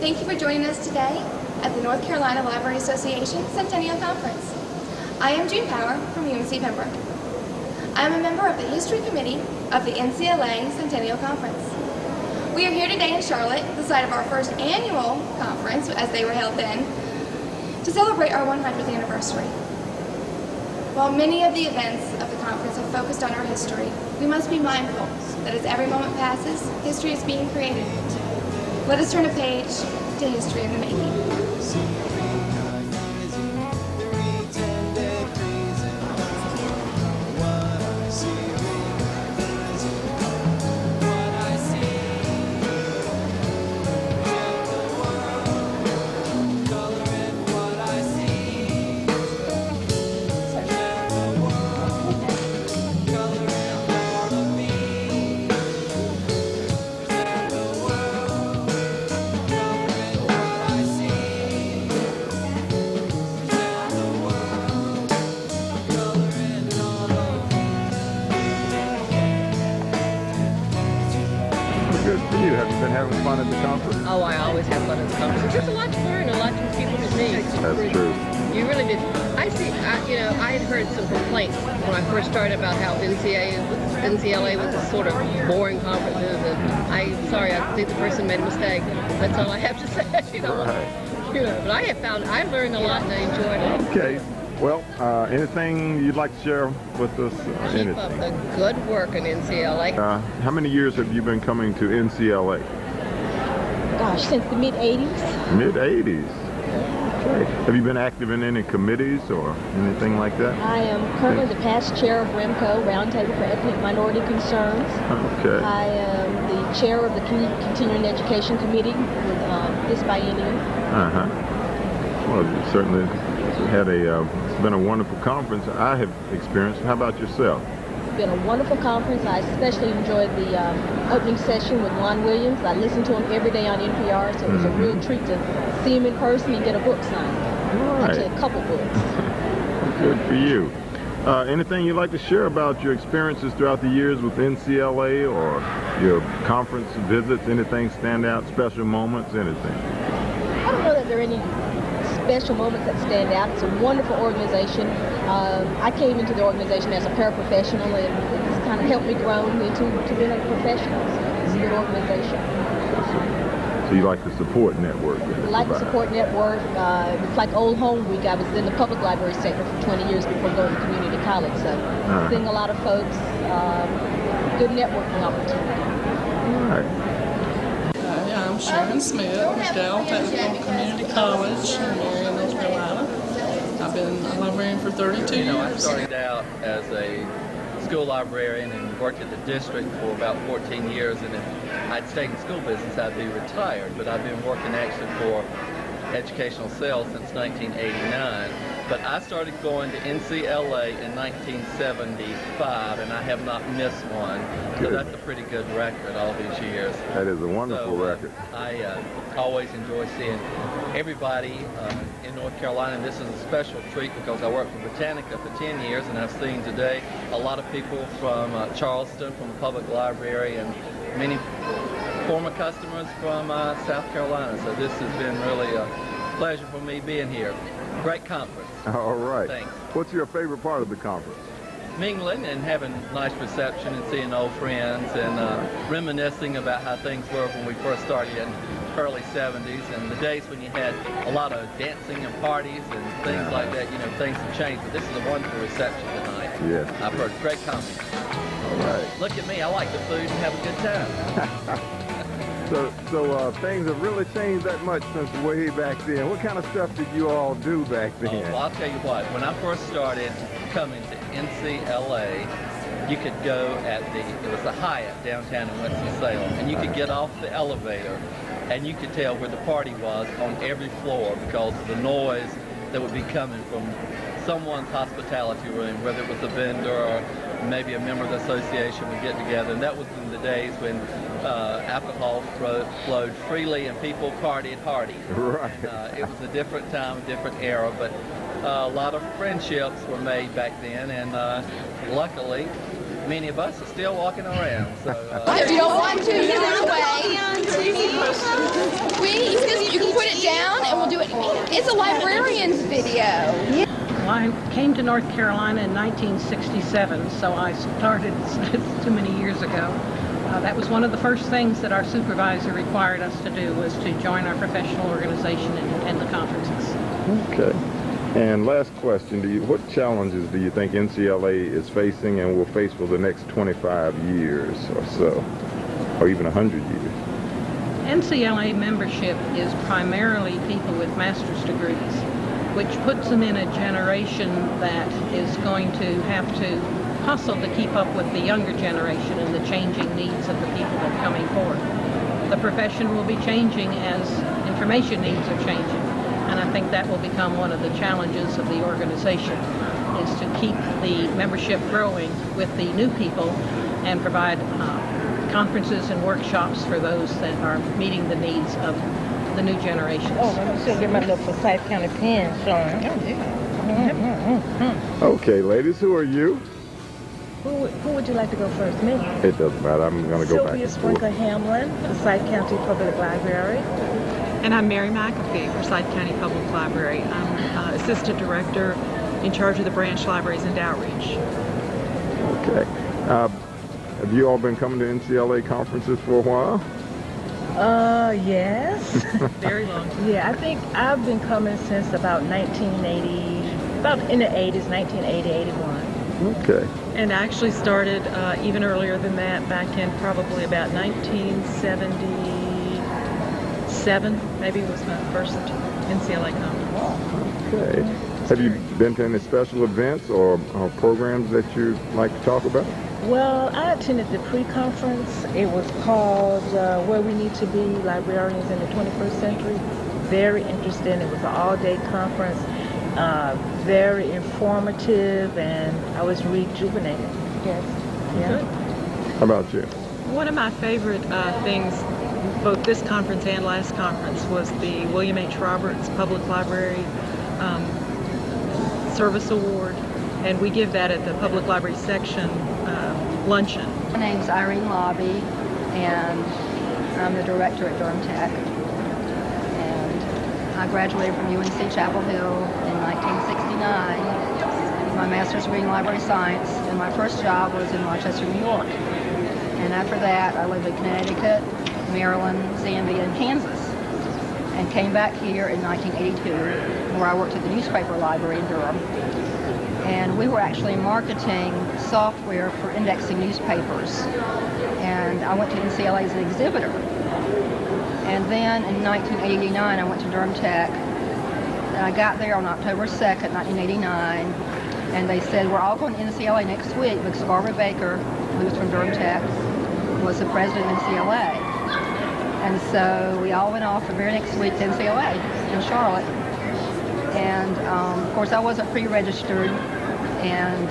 Thank you for joining us today at the North Carolina Library Association Centennial Conference. I am June Power from UNC Pembroke. I am a member of the History Committee of the NCLA Centennial Conference. We are here today in Charlotte, the site of our first annual conference, as they were held then, to celebrate our 100th anniversary. While many of the events of the conference have focused on our history, we must be mindful that as every moment passes, history is being created. Let us turn a page to history in the making. Good for you. Have you been having fun at the conference? Oh, I always have fun at the conference. There's a lot to learn, a lot of people to meet. That's true. You really did. I had heard some complaints when I first started about how NCLA was a sort of boring conferences, and I'm sorry, I think the person made a mistake. That's all I have to say. But I learned a lot and I enjoyed it. Okay. Well, anything you'd like to share with us? Keep up the good work in NCLA. How many years have you been coming to NCLA? Gosh, since the mid-'80s. Mid-'80s. Okay. Have you been active in any committees or anything like that? I am currently the past chair of REMCO, Roundtable for Ethnic Minority Concerns. Okay. I am the chair of the Continuing Education Committee with this biennium. Well, you certainly had it's been a wonderful conference I have experienced. How about yourself? It's been a wonderful conference. I especially enjoyed the opening session with Juan Williams. I listen to him every day on NPR, so it was a real treat to see him in person and get a book signed. Right. Actually, a couple books. Good for you. Anything you'd like to share about your experiences throughout the years with NCLA or your conference visits? Anything stand out, special moments, anything? I don't know that there are any special moments that stand out. It's a wonderful organization. I came into the organization as a paraprofessional, and it's kind of helped me grow into being a professional. So it's a good organization. So you like the support network? I like the support network. It's like Old Home Week. I was in the public library sector for 20 years before going to community college. So seeing a lot of folks, good networking opportunity. All right. I'm Sharon Smith with Dell Technical Community College in Marion, North Carolina. I've been a librarian for 32 years. I started out as a school librarian and worked at the district for about 14 years, and if I'd stayed in school business, I'd be retired. But I've been working actually for educational sales since 1989. But I started going to NCLA in 1975, and I have not missed one. So that's a pretty good record all these years. That is a wonderful record. I always enjoy seeing everybody in North Carolina, and this is a special treat because I worked for Britannica for 10 years, and I've seen today a lot of people from Charleston, from the public library, and many former customers from South Carolina. So this has been really a pleasure for me being here. Great conference. All right. Thanks. What's your favorite part of the conference? Mingling and having nice reception and seeing old friends and reminiscing about how things were when we first started in early 70s and the days when you had a lot of dancing and parties and things like that. You know, things have changed, but this is a wonderful reception tonight. Yes. I've heard great comments. All right. Look at me, I like the food and have a good time. So things have really changed that much since way back then. What kind of stuff did you all do back then? Well, I'll tell you what, when I first started coming to NCLA, you could go it was the Hyatt downtown in Winston-Salem, and you could get off the elevator and you could tell where the party was on every floor because of the noise that would be coming from someone's hospitality room, whether it was a vendor or maybe a member of the association would get together. And that was in the days when alcohol flowed freely and people partied hardy. Right. It was a different time, a different era, but a lot of friendships were made back then, and luckily, many of us are still walking around. So, If you don't want to, get away. Please, It's a librarian's video. Well, I came to North Carolina in 1967, so I started too many years ago. That was one of the first things that our supervisor required us to do, was to join our professional organization and attend the conferences. Okay. And last question, what challenges do you think NCLA is facing and will face for the next 25 years or so, or even 100 years? NCLA membership is primarily people with master's degrees, which puts them in a generation that is going to have to hustle to keep up with the younger generation and the changing needs of the people that are coming forward. The profession will be changing as information needs are changing, and I think that will become one of the challenges of the organization, is to keep the membership growing with the new people and provide conferences and workshops for those that are meeting the needs of the new generations. Oh, let me still get my little Forsyth County pen showing. Okay, ladies, who are you? Who would you like to go first? Me? It doesn't matter. I'm going to go back Sylvia and forth. Sprinkler Hamlin, Forsyth County Public Library. And I'm Mary McAfee, Forsyth County Public Library. I'm Assistant Director in charge of the branch libraries and outreach. Okay. Have you all been coming to NCLA conferences for a while? Yes. Very long. Yeah, I think I've been coming since about 1980, about in the 80s, 1980, 81. Okay. And actually started even earlier than that, back in probably about 1977, maybe was my first NCLA conference. Okay. Have you been to any special events or programs that you'd like to talk about? Well, I attended the pre-conference. It was called Where We Need to Be, Librarians in the 21st Century. Very interesting. It was an all-day conference. Very informative, and I was rejuvenated. Yes. Yeah. Good. How about you? One of my favorite things, both this conference and last conference, was the William H. Roberts Public Library Service Award, and we give that at the Public Library section luncheon. My name's Irene Lobby, and I'm the director at Durham Tech. And I graduated from UNC Chapel Hill in 1969 with my master's degree in library science, and my first job was in Rochester, New York. And after that, I lived in Connecticut, Maryland, Zambia, and Kansas, and came back here in 1982, where I worked at the newspaper library in Durham. And we were actually marketing software for indexing newspapers. And I went to NCLA as an exhibitor. And then in 1989, I went to Durham Tech. And I got there on October 2nd, 1989. And they said, we're all going to NCLA next week because Barbara Baker, who was from Durham Tech, was the president of NCLA. And so we all went off the very next week to NCLA in Charlotte. And of course I wasn't pre-registered and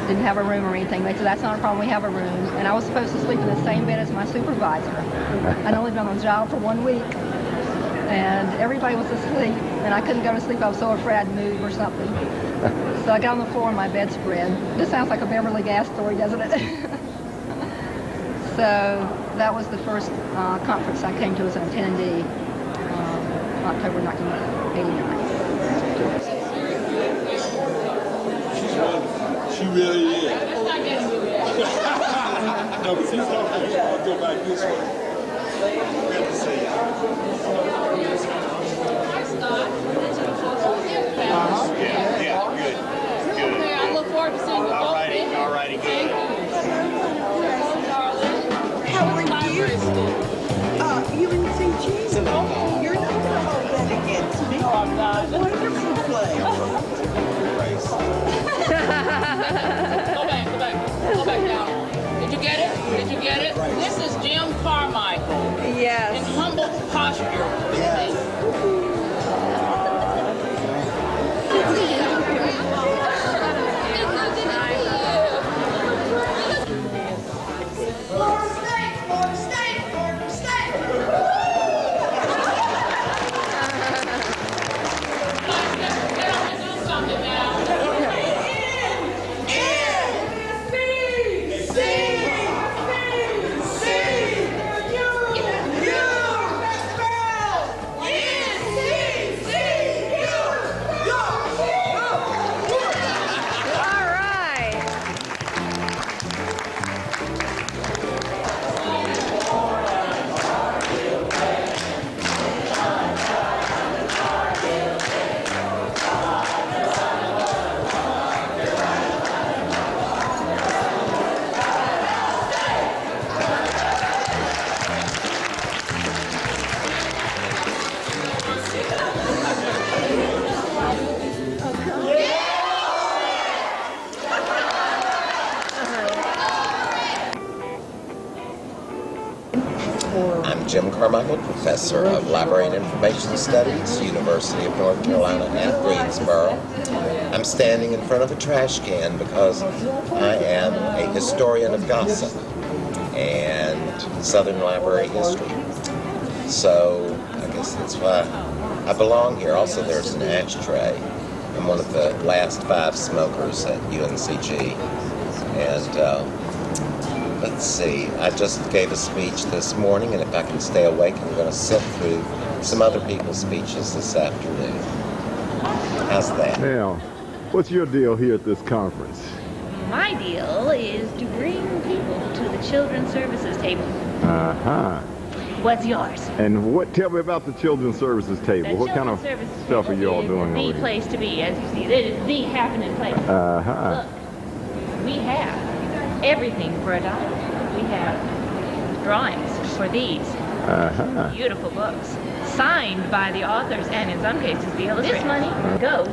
didn't have a room or anything. They said, that's not a problem, we have a room. And I was supposed to sleep in the same bed as my supervisor. I'd only been on the job for 1 week. And everybody was asleep, and I couldn't go to sleep. I was so afraid I'd move or something. So I got on the floor on my bedspread. This sounds like a Beverly Gas story, doesn't it? So that was the first conference I came to as an attendee, October 1989. She's wonderful. She really is. No, but she's talking. I'll go back this way. Good to see you. Yeah, good. Okay, I look forward to seeing you both. All righty, good. How are you? UNCG. You're not going to hold that against me. No, I'm not. A wonderful play. Go back down. Did you get it? Did you get it? This is Jim Carmichael. Yes. In humble posture. Yes. Jim Carmichael, Professor of Library and Information Studies, University of North Carolina at Greensboro. I'm standing in front of a trash can because I am a historian of gossip and Southern Library history. So I guess that's why I belong here. Also, there's an ashtray. I'm one of the last 5 smokers at UNCG. And let's see, I just gave a speech this morning, and if I can stay awake, I'm going to sit through some other people's speeches this afternoon. How's that? Now, what's your deal here at this conference? My deal is to bring people to the Children's Services table. Uh-huh. What's yours? And tell me about the Children's Services table. What kind of stuff are you all doing over The here? place to be, as you see. It is the happening place. Uh-huh. Look, we have everything for a dollar. We have drawings for these beautiful books, signed by the authors and in some cases the illustrators. This money goes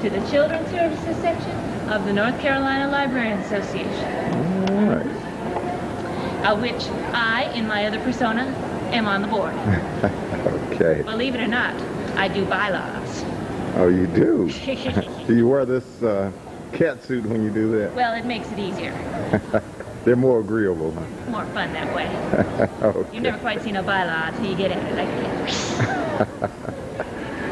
to the Children's Services section of the North Carolina Librarian Association. All right. Of which I, in my other persona, am on the board. Okay. Believe it or not, I do bylaws. Oh, you do? Do you wear this cat suit when you do that? Well, it makes it easier. They're more agreeable, huh? More fun that way. Okay. You've never quite seen a bylaw until you get at it like this.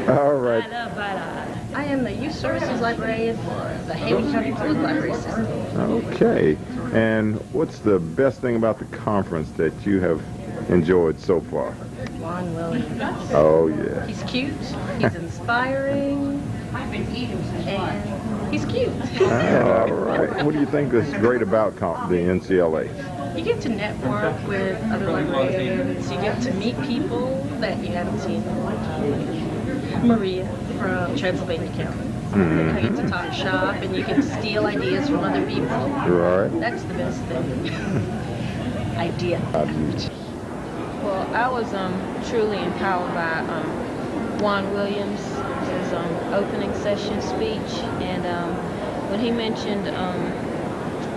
All right. I love bylaws. I am the Youth Services Librarian for the Haven County Public Library System. Okay. And what's the best thing about the conference that you have enjoyed so far? Juan Williams. Oh, yeah. He's cute, he's inspiring, and he's cute. All right. What do you think is great about the NCLA? You get to network with other librarians, you get to meet people that you haven't seen. Maria from Transylvania County. You get to talk shop and you get to steal ideas from other people. Right. That's the best thing. Idea. Well, I was truly empowered by Juan Williams, his opening session speech, and when he mentioned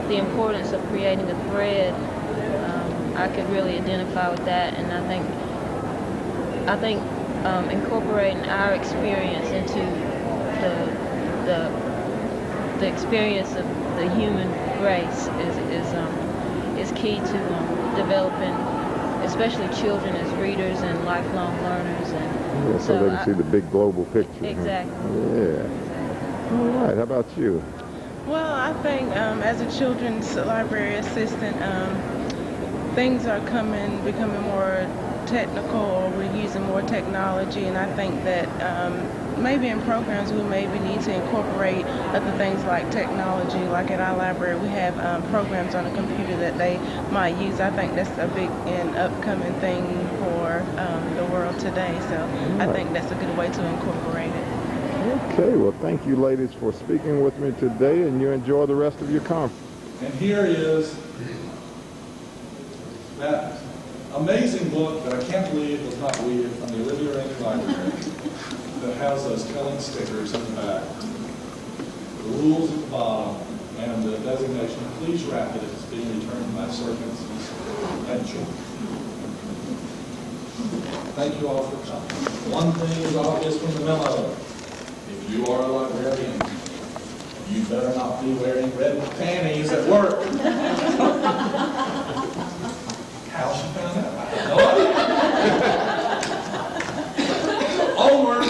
the importance of creating a thread, I could really identify with that, and I think incorporating our experience into the experience of the human race is key to developing, especially children as readers and lifelong learners. And Yeah, so they can see the big global picture. Exactly. Huh? Yeah. All right. How about you? Well, I think as a children's library assistant, things are becoming more technical, or we're using more technology, and I think that maybe in programs we maybe need to incorporate other things like technology. Like at our library, we have programs on a computer that they might use. I think that's a big and upcoming thing for the world today, so I think that's a good way to incorporate it. Okay, well, thank you, ladies, for speaking with me today, and you enjoy the rest of your conference. And here is that amazing book that I can't believe was not weeded from the Olivia Rainey Library that has those telling stickers in the back, the rules at the bottom, and the designation. Please wrap it if it's being returned by servants and children. Thank you all for coming. One thing is obvious from the memo. If you are a librarian, you better not be wearing red panties at work. How she found out? I have no idea. Onward.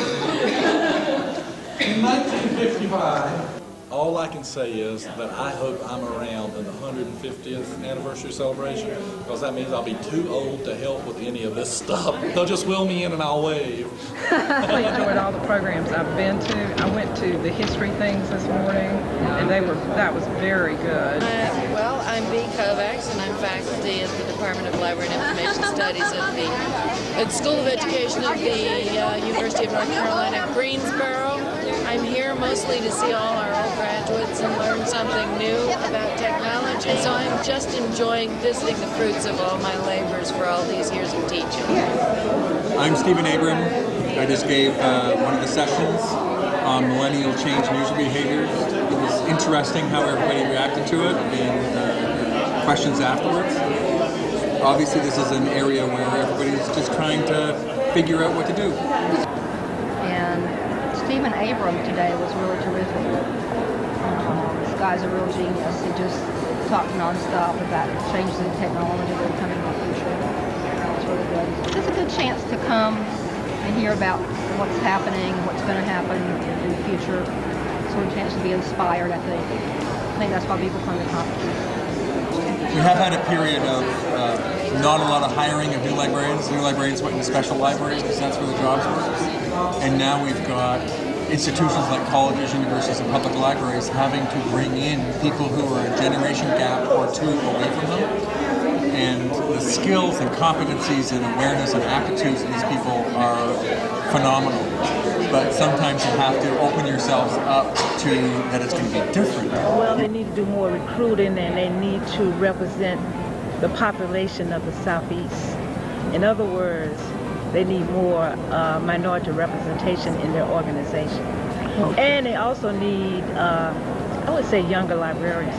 In 1955, all I can say is that I hope I'm around in the 150th anniversary celebration, because that means I'll be too old to help with any of this stuff. They'll just wheel me in and I'll wave. I really enjoyed all the programs I've been to. I went to the history things this morning, and that was very good. Well, I'm Bea Kovacs, and I'm faculty at the Department of Library and Information Studies at the School of Education at the University of North Carolina at Greensboro. I'm here mostly to see all our old graduates and learn something new about technology. And so I'm just enjoying visiting the fruits of all my labors for all these years of teaching. I'm Stephen Abram. I just gave one of the sessions on millennial change in user behaviors. It was interesting how everybody reacted to it and questions afterwards. obviously this is an area where everybody's just trying to figure out what to do. And Stephen Abram today was really terrific. This guy's a real genius. He just talked nonstop about changes in technology that are coming in the future. It's really good. It's a good chance to come and hear about what's happening, what's going to happen in the future. Sort of chance to be inspired, I think. I think that's why people come to conferences. We have had a period of not a lot of hiring of new librarians. New librarians went into special libraries because that's where the jobs were. And now we've got institutions like colleges, universities, and public libraries having to bring in people who are a generation gap or two away from them. And the skills and competencies and awareness and aptitudes of these people are phenomenal. But sometimes you have to open yourselves up to that it's going to be different. Well, they need to do more recruiting, and they need to represent the population of the Southeast. In other words, they need more minority representation in their organization. Okay. And they also need, I would say, younger librarians,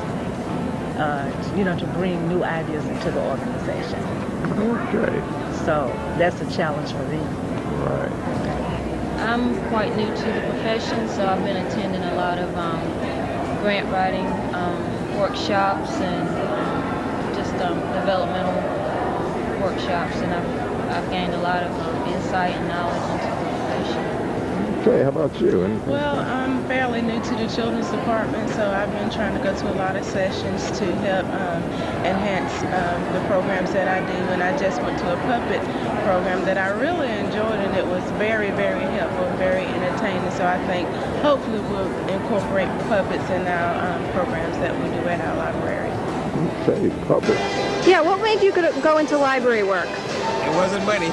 to bring new ideas into the organization. Okay. So that's a challenge for them. Right. I'm quite new to the profession, so I've been attending a lot of grant writing workshops and just developmental workshops, and I've gained a lot of insight and knowledge into the profession. Okay, how about you? Well, I'm fairly new to the children's department, so I've been trying to go to a lot of sessions to help enhance the programs that I do. And I just went to a puppet program that I really enjoyed, and it was very, very helpful, very entertaining. So I think hopefully we'll incorporate puppets in our programs that we do at our library. Okay, puppets. Yeah, what made you go into library work? It wasn't money.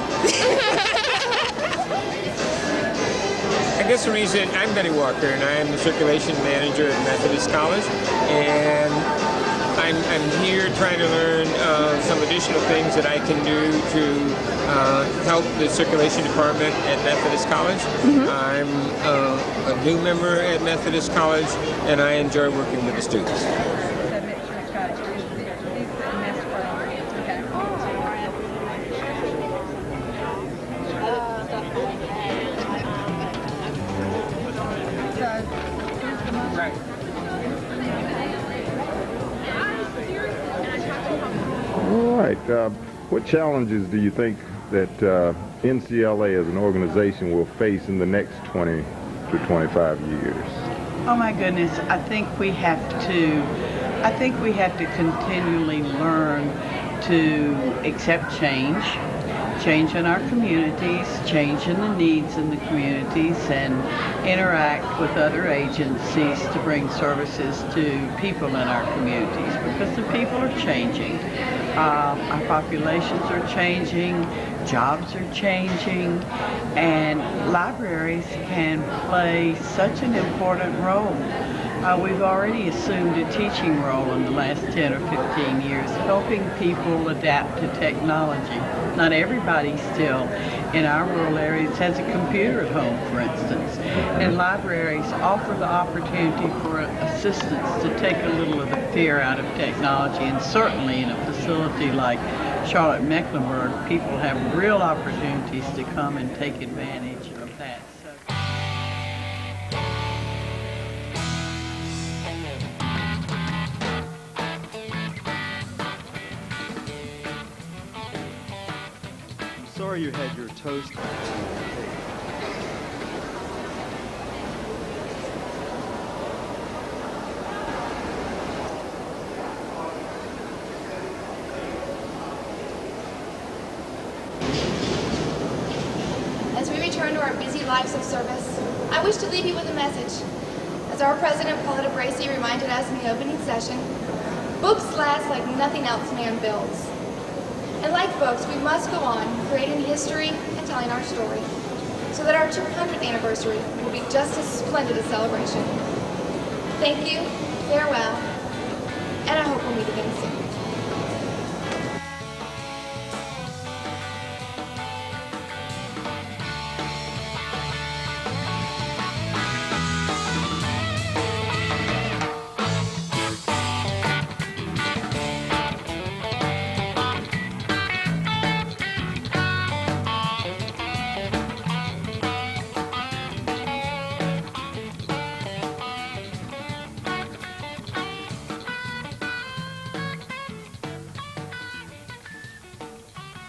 I guess the reason, I'm Benny Walker, and I am the circulation manager at Methodist College, and I'm here trying to learn some additional things that I can do to help the circulation department at Methodist College. Mm-hmm. I'm a new member at Methodist College, and I enjoy working with the students. All right. What challenges do you think that NCLA as an organization will face in the next 20 to 25 years? Oh my goodness, I think we have to continually learn to accept change in our communities, change in the needs in the communities, and interact with other agencies to bring services to people in our communities, because the people are changing. Our populations are changing, jobs are changing, and libraries can play such an important role. We've already assumed a teaching role in the last 10 or 15 years, helping people adapt to technology. Not everybody still in our rural areas has a computer at home, for instance. And libraries offer the opportunity for assistance to take a little of the fear out of technology. And certainly in a facility like Charlotte-Mecklenburg, people have real opportunities to come and take advantage of that. Sorry you had your toast. As we return to our busy lives of service, I wish to leave you with a message. As our president, Pauletta Bracey, reminded us in the opening session, books last like nothing else man builds. And like books, we must go on creating history and telling our story, so that our 200th anniversary will be just as splendid a celebration. Thank you, farewell, and I hope we'll meet again soon.